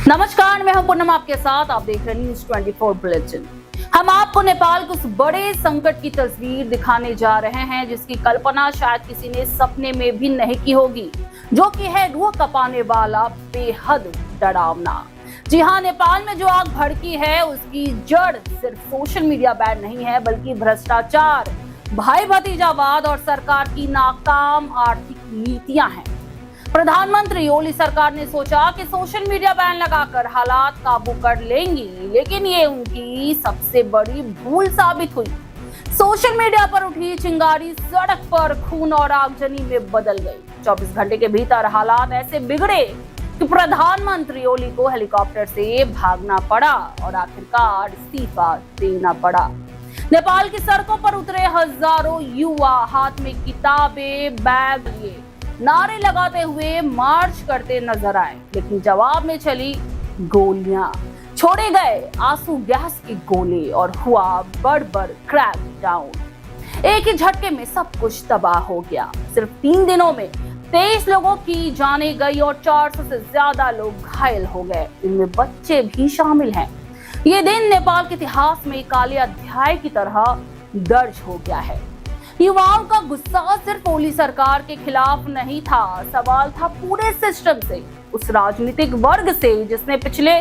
नमस्कार, मैं हूं पूनम आपके साथ। आप देख रहे हैं न्यूज़ 24 बुलेटिन। हम आपको नेपाल के उस बड़े संकट की तस्वीर दिखाने जा रहे हैं जिसकी कल्पना शायद किसी ने सपने में भी नहीं की होगी, जो कि है रूह कपाने वाला, बेहद डरावना। जी हां, नेपाल में जो आग भड़की है उसकी जड़ सिर्फ सोशल मीडिया बैन नहीं है, बल्कि भ्रष्टाचार, भाई भतीजावाद और सरकार की नाकाम आर्थिक नीतियां हैं। प्रधानमंत्री ओली सरकार ने सोचा कि सोशल मीडिया बैन लगाकर हालात काबू कर लेंगी, लेकिन ये उनकी सबसे बड़ी भूल साबित हुई। सोशल मीडिया पर उठी चिंगारी सड़क पर खून और आगजनी में बदल गई। 24 घंटे के भीतर हालात ऐसे बिगड़े कि प्रधानमंत्री ओली को हेलीकॉप्टर से भागना पड़ा और आखिरकार इस्तीफा देना पड़ा। नेपाल की सड़कों पर उतरे हजारों युवा हाथ में किताबें, बैग लिए नारे लगाते हुए मार्च करते नजर आए, लेकिन जवाब में चली गोलियां, छोड़े गए आंसू गैस के गोले और हुआ बड़ क्रैक डाउन। एक ही झटके में सब कुछ तबाह हो गया। सिर्फ 3 दिनों में 23 लोगों की जानें गई और 400 से ज्यादा लोग घायल हो गए, इनमें बच्चे भी शामिल हैं। ये दिन नेपाल के इतिहास में काले अध्याय की तरह दर्ज हो गया है। युवाओं का गुस्सा सिर्फ ओली सरकार के खिलाफ नहीं था, सवाल था पूरे सिस्टम से, उस राजनीतिक वर्ग से जिसने पिछले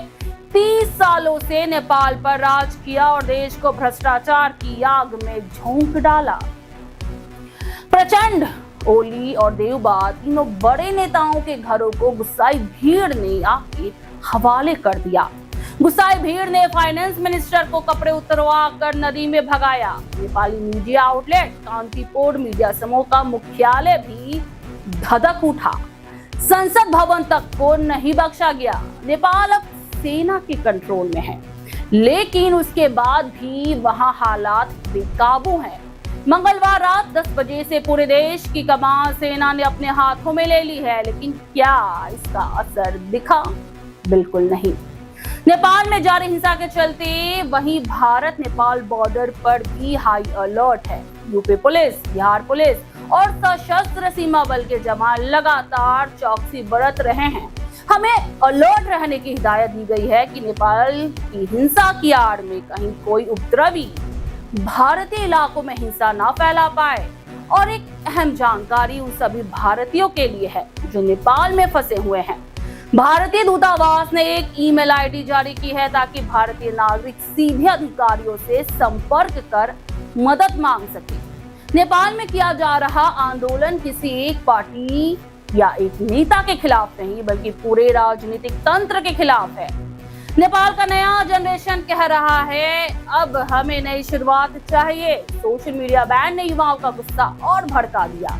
30 सालों से नेपाल पर राज किया और देश को भ्रष्टाचार की आग में झोंक डाला। प्रचंड, ओली और देवबा, तीनों बड़े नेताओं के घरों को गुस्साई भीड़ ने आके हवाले कर दिया। गुस्साई भीड़ ने फाइनेंस मिनिस्टर को कपड़े उतरवा कर नदी में भगाया। नेपाली मीडिया आउटलेट कांतिपोर मीडिया समूह का मुख्यालय भी धधक उठा। संसद भवन तक को नहीं बख्शा गया। नेपाल अब सेना के कंट्रोल में है, लेकिन उसके बाद भी वहां हालात बेकाबू हैं। मंगलवार रात 10 बजे से पूरे देश की कमान सेना ने अपने हाथों में ले ली है, लेकिन क्या इसका असर दिखा? बिल्कुल नहीं। नेपाल में जारी हिंसा के चलते वहीं भारत नेपाल बॉर्डर पर भी हाई अलर्ट है। यूपी पुलिस, बिहार पुलिस और सशस्त्र सीमा बल के जवान लगातार चौकसी बरत रहे हैं। हमें अलर्ट रहने की हिदायत दी गई है कि नेपाल की हिंसा की आड़ में कहीं कोई उपद्रवी भारतीय इलाकों में हिंसा ना फैला पाए। और एक अहम जानकारी उन सभी भारतीयों के लिए है जो नेपाल में फंसे हुए हैं। भारतीय दूतावास ने एक ईमेल आईडी जारी की है ताकि भारतीय नागरिक सीधे अधिकारियों से संपर्क कर मदद मांग सके। नेपाल में किया जा रहा आंदोलन किसी एक पार्टी या एक नेता के खिलाफ नहीं, बल्कि पूरे राजनीतिक तंत्र के खिलाफ है। नेपाल का नया जनरेशन कह रहा है, अब हमें नई शुरुआत चाहिए। सोशल मीडिया बैन ने युवाओं का गुस्सा और भड़का दिया,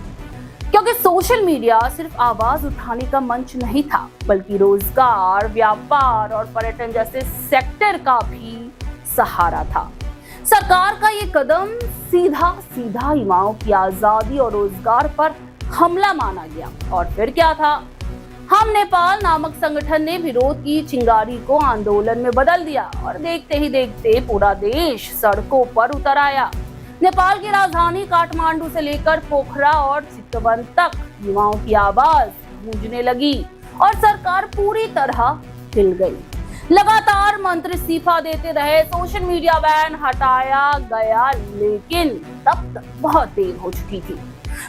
क्योंकि सोशल मीडिया सिर्फ आवाज उठाने का मंच नहीं था, बल्कि रोजगार, व्यापार और पर्यटन जैसे सेक्टर का भी सहारा था। सरकार का ये कदम सीधा युवाओं की आजादी और रोजगार पर हमला माना गया। और फिर क्या था? हम नेपाल नामक संगठन ने विरोध की चिंगारी को आंदोलन में बदल दिया और देखते ही देखते पूरा देश सड़कों पर उतर आया। नेपाल की राजधानी काठमांडू से लेकर पोखरा और चितवन तक युवाओं की आवाज गूंजने लगी और सरकार पूरी तरह हिल गई। लगातार मंत्री इस्तीफा देते रहे, सोशल मीडिया बैन हटाया गया, लेकिन तब तक बहुत देर हो चुकी थी।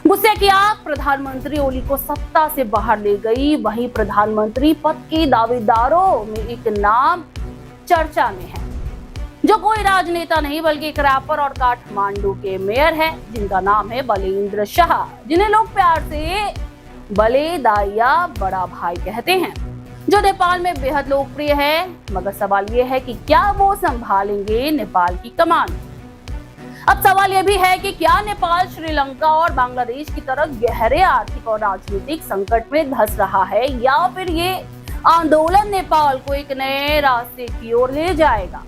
गुस्से की आग प्रधानमंत्री ओली को सत्ता से बाहर ले गई। वहीं प्रधानमंत्री पद के दावेदारों में एक नाम चर्चा में है, जो कोई राजनेता नहीं बल्कि एक रैपर और काठमांडू के मेयर है, जिनका नाम है बलेन्द्र शाह, जिन्हें लोग प्यार से बले दाइया, बड़ा भाई कहते हैं, जो नेपाल में बेहद लोकप्रिय है। मगर सवाल ये है कि क्या वो संभालेंगे नेपाल की कमान? अब सवाल यह भी है कि क्या नेपाल श्रीलंका और बांग्लादेश की तरह गहरे आर्थिक और राजनीतिक संकट में धंस रहा है, या फिर ये आंदोलन नेपाल को एक नए रास्ते की ओर ले जाएगा?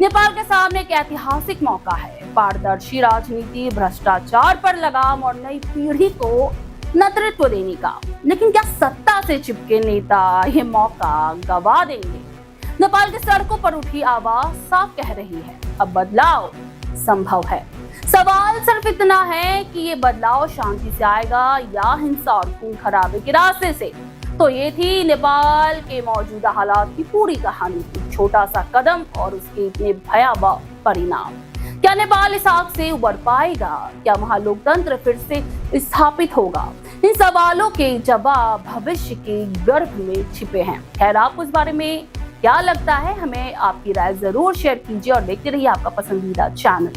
नेपाल के सामने एक ऐतिहासिक मौका है। पारदर्शी राजनीति, भ्रष्टाचार पर लगाम और नई पीढ़ी को नेतृत्व देने का। लेकिन क्या सत्ता से चिपके नेता ये मौका गवा देंगे? नेपाल की सड़कों पर उठी आवाज साफ कह रही है, अब बदलाव संभव है। सवाल सिर्फ इतना है कि ये बदलाव शांति से आएगा या हिंसा और खून खराबे के रास्ते से। तो ये थी नेपाल के मौजूदा हालात की पूरी कहानी। छोटा सा कदम और उसके इतने भयावह परिणाम। क्या नेपाल इस आग से उबर पाएगा? क्या वहां लोकतंत्र फिर से स्थापित होगा? इन सवालों के जवाब भविष्य के गर्भ में छिपे हैं। खैर, आपको इस बारे में क्या लगता है? हमें आपकी राय जरूर शेयर कीजिए और देखते रहिए आपका पसंदीदा चैनल।